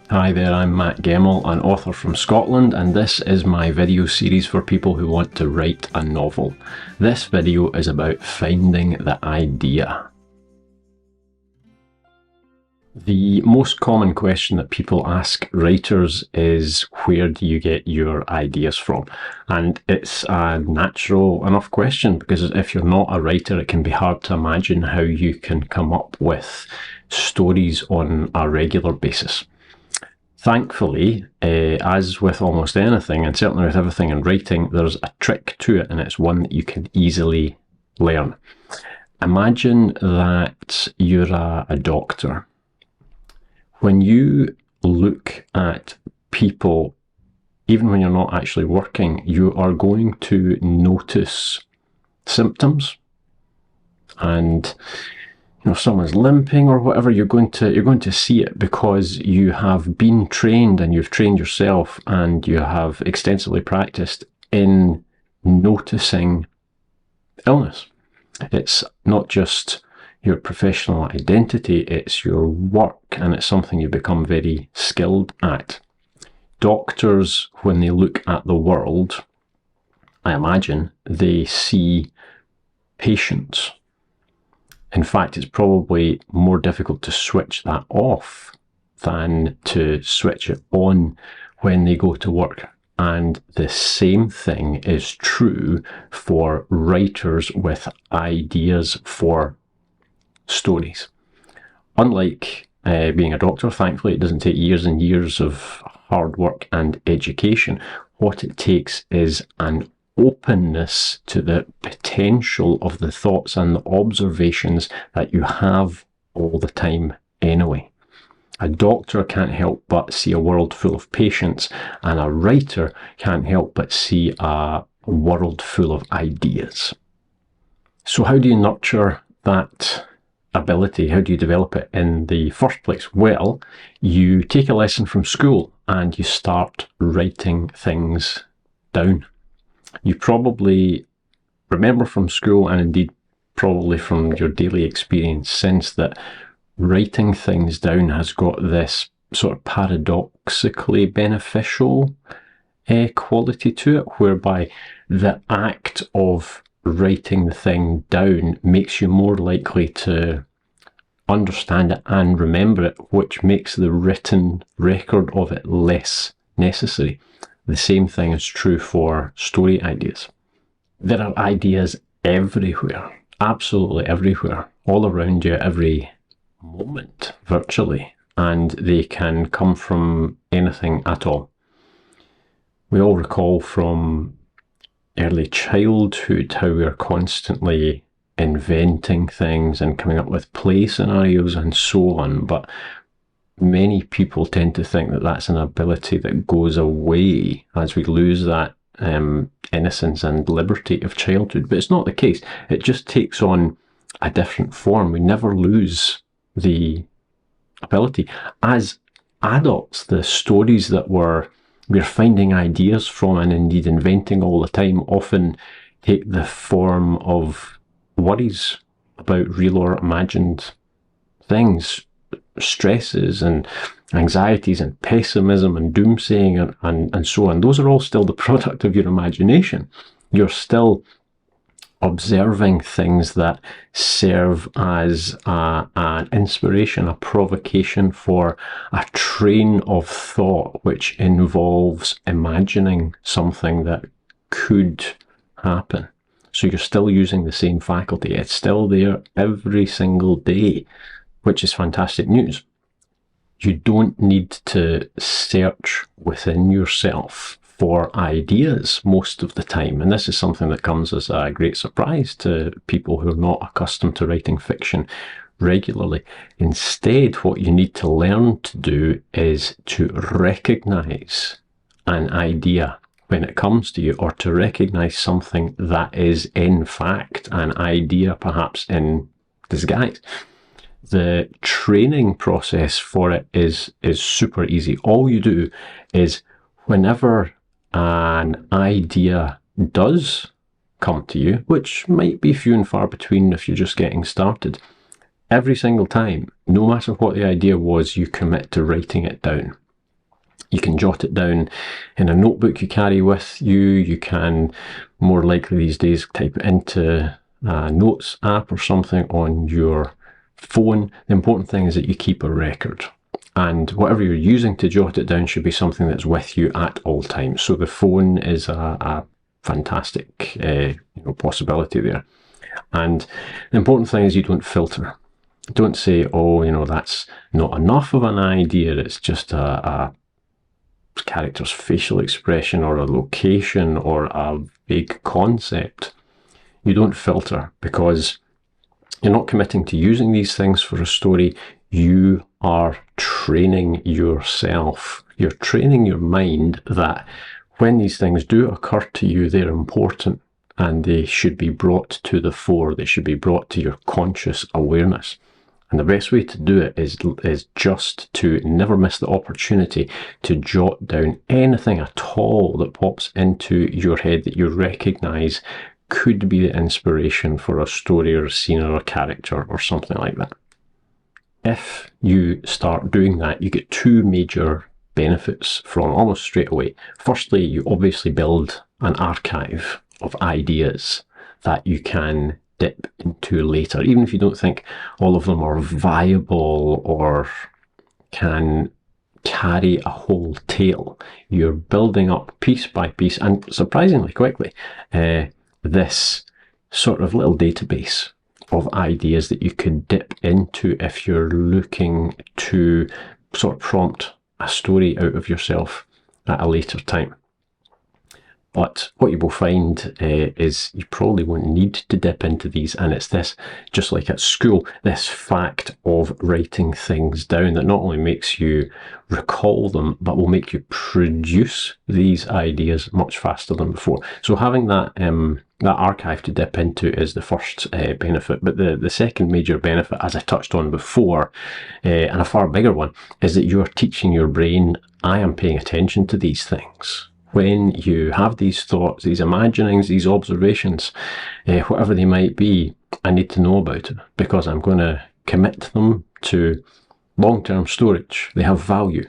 Hi there, I'm Matt Gemmell, an author from Scotland, and this is my video series for people who want to write a novel. This video is about finding the idea. The most common question that people ask writers is, where do you get your ideas from? And it's a natural enough question, because if you're not a writer, it can be hard to imagine how you can come up with stories on a regular basis. Thankfully, as with almost anything, and certainly with everything in writing, there's a trick to it, and it's one that you can easily learn. Imagine that you're a doctor. When you look at people, even when you're not actually working, you are going to notice symptoms. And if someone's limping or whatever, you're going to see it, because you have been trained and you've trained yourself and you have extensively practiced in noticing illness. It's not just your professional identity, it's your work, and it's something you become very skilled at. Doctors, when they look at the world, I imagine, they see patients. In fact, it's probably more difficult to switch that off than to switch it on when they go to work. And the same thing is true for writers with ideas for stories. Unlike being a doctor, thankfully, it doesn't take years and years of hard work and education. What it takes is an openness to the potential of the thoughts and the observations that you have all the time anyway. A doctor can't help but see a world full of patients, and a writer can't help but see a world full of ideas. So how do you nurture that ability? How do you develop it in the first place? Well, you take a lesson from school and you start writing things down. You probably remember from school, and indeed probably from your daily experience since, that writing things down has got this sort of paradoxically beneficial quality to it, whereby the act of writing the thing down makes you more likely to understand it and remember it, which makes the written record of it less necessary. The same thing is true for story ideas. There are ideas everywhere, absolutely everywhere, all around you, every moment, virtually, and they can come from anything at all. We all recall from early childhood how we're constantly inventing things and coming up with play scenarios and so on, but many people tend to think that that's an ability that goes away as we lose that innocence and liberty of childhood. But it's not the case. It just takes on a different form. We never lose the ability. As adults, the stories that we're finding ideas from and indeed inventing all the time often take the form of worries about real or imagined things, stresses and anxieties and pessimism and doomsaying and so on. Those are all still the product of your imagination. You're still observing things that serve as an inspiration, a provocation for a train of thought which involves imagining something that could happen. So you're still using the same faculty. It's still there every single day, which is fantastic news. You don't need to search within yourself for ideas most of the time. And this is something that comes as a great surprise to people who are not accustomed to writing fiction regularly. Instead, what you need to learn to do is to recognize an idea when it comes to you, or to recognize something that is in fact an idea, perhaps in disguise. The training process for it is super easy. All you do is, whenever an idea does come to you, which might be few and far between if you're just getting started, every single time, no matter what the idea was, you commit to writing it down. You can jot it down in a notebook you carry with you. You can, more likely these days, type it into a notes app or something on your phone. The important thing is that you keep a record. And whatever you're using to jot it down should be something that's with you at all times. So the phone is a fantastic possibility there. And the important thing is you don't filter. Don't say, oh, that's not enough of an idea. It's just a character's facial expression or a location or a vague concept. You don't filter because you're not committing to using these things for a story. You are training yourself. You're training your mind that when these things do occur to you, they're important and they should be brought to the fore. They should be brought to your conscious awareness. And the best way to do it is just to never miss the opportunity to jot down anything at all that pops into your head that you recognise could be the inspiration for a story or a scene or a character or something like that. If you start doing that, you get two major benefits from almost straight away. Firstly, you obviously build an archive of ideas that you can dip into later, even if you don't think all of them are viable or can carry a whole tale. You're building up piece by piece, and surprisingly quickly, this sort of little database of ideas that you could dip into if you're looking to sort of prompt a story out of yourself at a later time. But what you will find is you probably won't need to dip into these, and it's this, just like at school, this fact of writing things down that not only makes you recall them, but will make you produce these ideas much faster than before. So having that archive to dip into is the first benefit. But the second major benefit, as I touched on before, and a far bigger one, is that you're teaching your brain, I am paying attention to these things. When you have these thoughts, these imaginings, these observations, whatever they might be, I need to know about it because I'm going to commit them to long-term storage. They have value.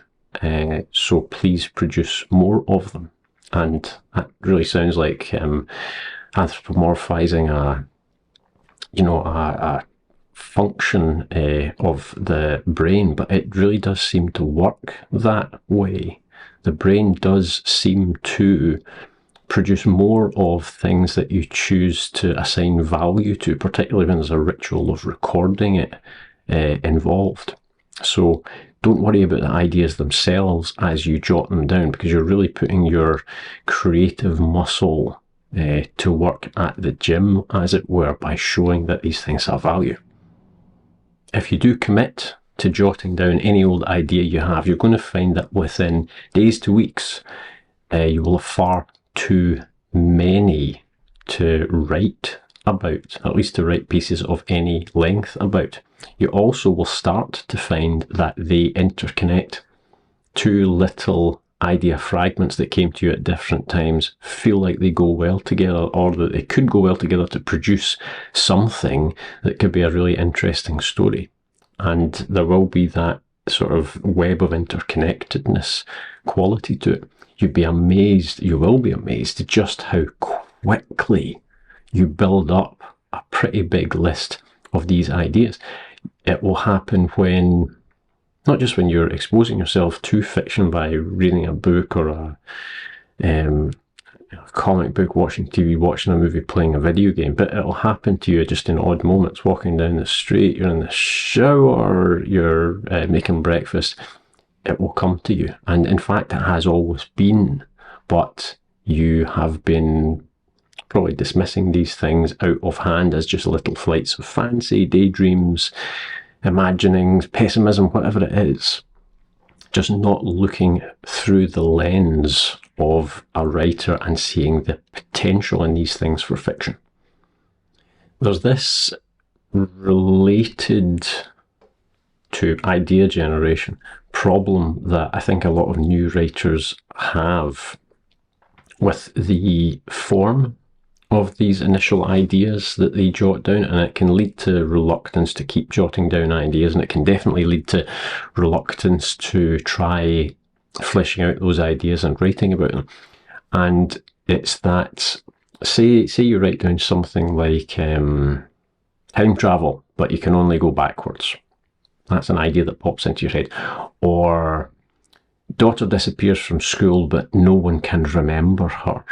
So please produce more of them. And that really sounds like anthropomorphizing a function of the brain, but it really does seem to work that way. The brain does seem to produce more of things that you choose to assign value to, particularly when there's a ritual of recording it involved. So don't worry about the ideas themselves as you jot them down, because you're really putting your creative muscle to work at the gym, as it were, by showing that these things have value. If you do commit to jotting down any old idea you have, you're going to find that within days to weeks, you will have far too many to write about, at least to write pieces of any length about. You also will start to find that they interconnect. Two little idea fragments that came to you at different times feel like they go well together, or that they could go well together to produce something that could be a really interesting story. And there will be that sort of web of interconnectedness quality to it. You will be amazed just how quickly you build up a pretty big list of these ideas. It will happen not just when you're exposing yourself to fiction by reading a book or a comic book, watching TV, watching a movie, playing a video game, but it'll happen to you just in odd moments, walking down the street, you're in the shower, you're making breakfast. It will come to you. And in fact, it has always been, but you have been probably dismissing these things out of hand as just little flights of fancy, daydreams, imaginings, pessimism, whatever it is. Just not looking through the lens of a writer and seeing the potential in these things for fiction. There's this related to idea generation problem that I think a lot of new writers have with the form of these initial ideas that they jot down, and it can lead to reluctance to keep jotting down ideas, and it can definitely lead to reluctance to try fleshing out those ideas and writing about them. And it's that, say you write down something like time travel, but you can only go backwards. That's an idea that pops into your head. Or daughter disappears from school, but no one can remember her.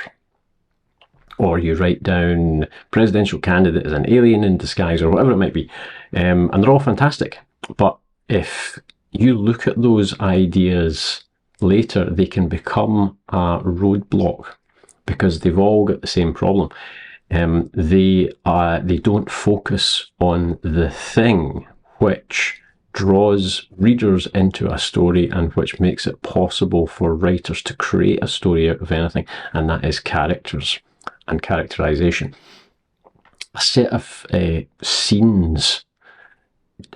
Or you write down presidential candidate as an alien in disguise, or whatever it might be. And they're all fantastic. But if you look at those ideas later, they can become a roadblock because they've all got the same problem. They don't focus on the thing which draws readers into a story and which makes it possible for writers to create a story out of anything, and that is characters and characterization. A set of scenes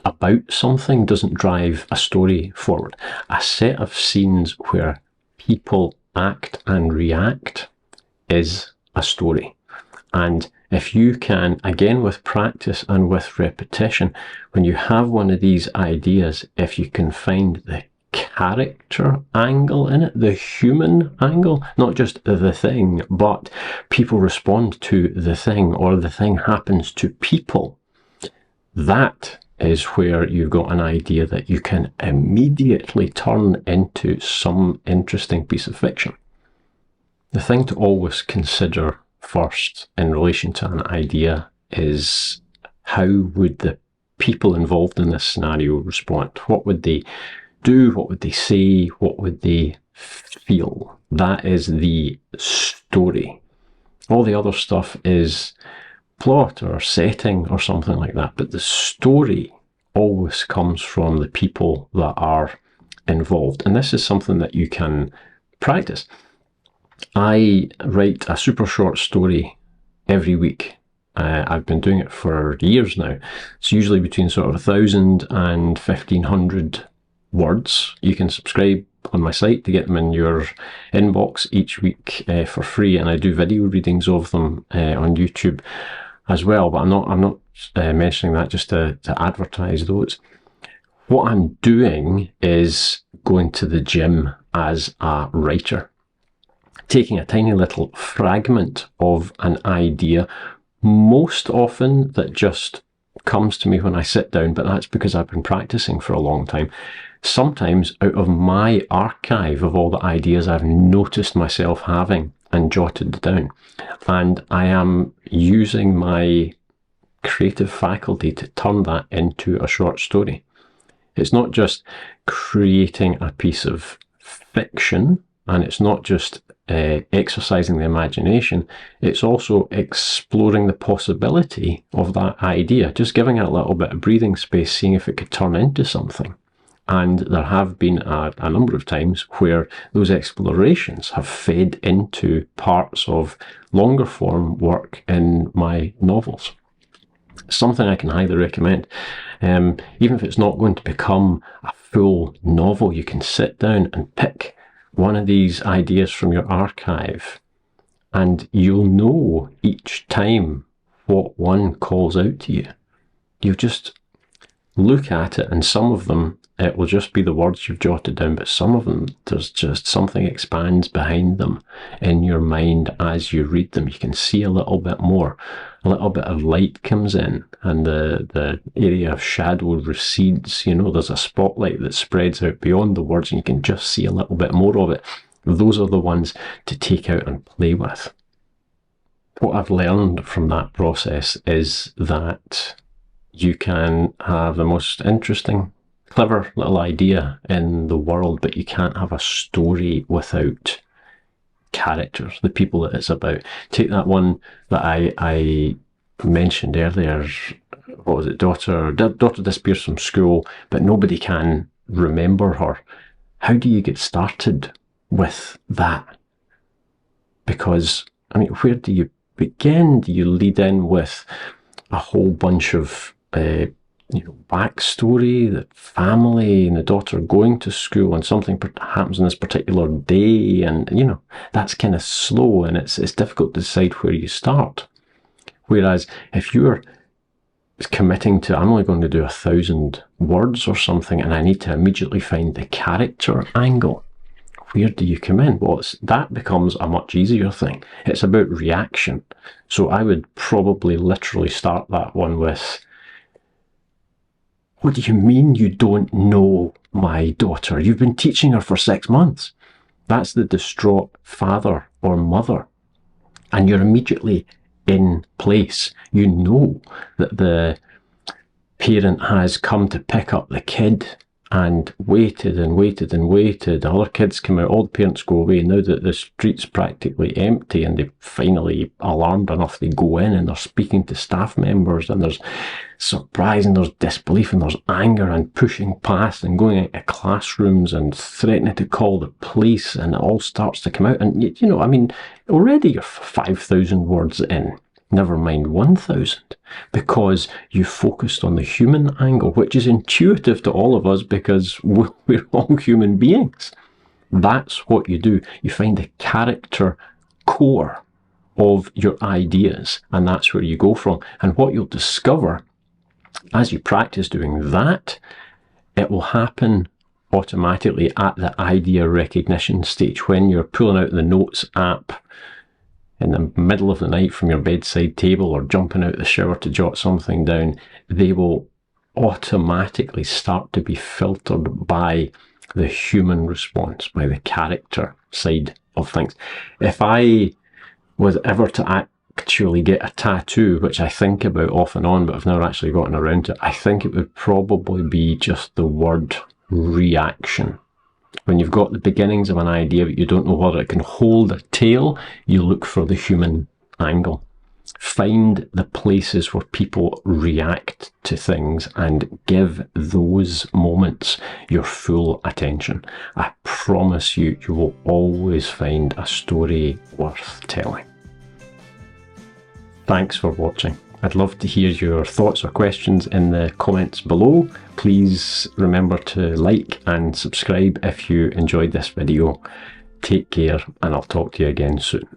about something doesn't drive a story forward. A set of scenes where people act and react is a story. And if you can, again with practice and with repetition, when you have one of these ideas, if you can find the character angle in it, the human angle, not just the thing, but people respond to the thing or the thing happens to people, that is where you've got an idea that you can immediately turn into some interesting piece of fiction. The thing to always consider first in relation to an idea is how would the people involved in this scenario respond? What would they do? What would they say? What would they feel? That is the story. All the other stuff is plot or setting or something like that, but the story always comes from the people that are involved, and this is something that you can practice. I write a super short story every week. I've been doing it for years now. It's usually between sort of 1,000 and 1,500 words. You can subscribe on my site to get them in your inbox each week for free, and I do video readings of them on YouTube as well. But I'm not mentioning that just to advertise those. What I'm doing is going to the gym as a writer, taking a tiny little fragment of an idea, most often that just comes to me when I sit down, but that's because I've been practicing for a long time. Sometimes out of my archive of all the ideas I've noticed myself having and jotted down. And I am using my creative faculty to turn that into a short story. It's not just creating a piece of fiction, and it's not just exercising the imagination, it's also exploring the possibility of that idea, just giving it a little bit of breathing space, seeing if it could turn into something. And there have been a number of times where those explorations have fed into parts of longer form work in my novels. Something I can highly recommend. Even if it's not going to become a full novel, you can sit down and pick one of these ideas from your archive, and you'll know each time what one calls out to you. You just look at it, and some of them, it will just be the words you've jotted down, but some of them, there's just something expands behind them in your mind as you read them. You can see a little bit more. A little bit of light comes in, and the area of shadow recedes. There's a spotlight that spreads out beyond the words, and you can just see a little bit more of it. Those are the ones to take out and play with. What I've learned from that process is that you can have the most interesting, clever little idea in the world, but you can't have a story without characters, the people that it's about. Take that one that I mentioned earlier. What was it? Daughter disappears from school, but nobody can remember her. How do you get started with that? Because, where do you begin? Do you lead in with a whole bunch of backstory, the family and the daughter going to school, and something happens on this particular day, and that's kind of slow, and it's difficult to decide where you start. Whereas if you're committing to, I'm only going to do 1,000 words or something, and I need to immediately find the character angle, where do you come in? Well, that becomes a much easier thing. It's about reaction. So I would probably literally start that one with, what do you mean you don't know my daughter? You've been teaching her for 6 months. That's the distraught father or mother. And you're immediately in place. You know that the parent has come to pick up the kid and waited and waited and waited. Other kids come out, all the parents go away. Now that the street's practically empty and they're finally alarmed enough, they go in and they're speaking to staff members, and there's surprise and there's disbelief and there's anger and pushing past and going into classrooms and threatening to call the police, and it all starts to come out. And, you know, I mean, already you're 5,000 words in. Never mind 1,000, because you focused on the human angle, which is intuitive to all of us because we're all human beings. That's what you do. You find the character core of your ideas, and that's where you go from. And what you'll discover as you practice doing that, it will happen automatically at the idea recognition stage. When you're pulling out the notes app in the middle of the night from your bedside table, or jumping out the shower to jot something down, they will automatically start to be filtered by the human response, by the character side of things. If I was ever to actually get a tattoo, which I think about off and on, but I've never actually gotten around to it, I think it would probably be just the word reaction. When you've got the beginnings of an idea but you don't know whether it can hold a tail, you look for the human angle. Find the places where people react to things and give those moments your full attention. I promise you, you will always find a story worth telling. Thanks for watching. I'd love to hear your thoughts or questions in the comments below. Please remember to like and subscribe if you enjoyed this video. Take care, and I'll talk to you again soon.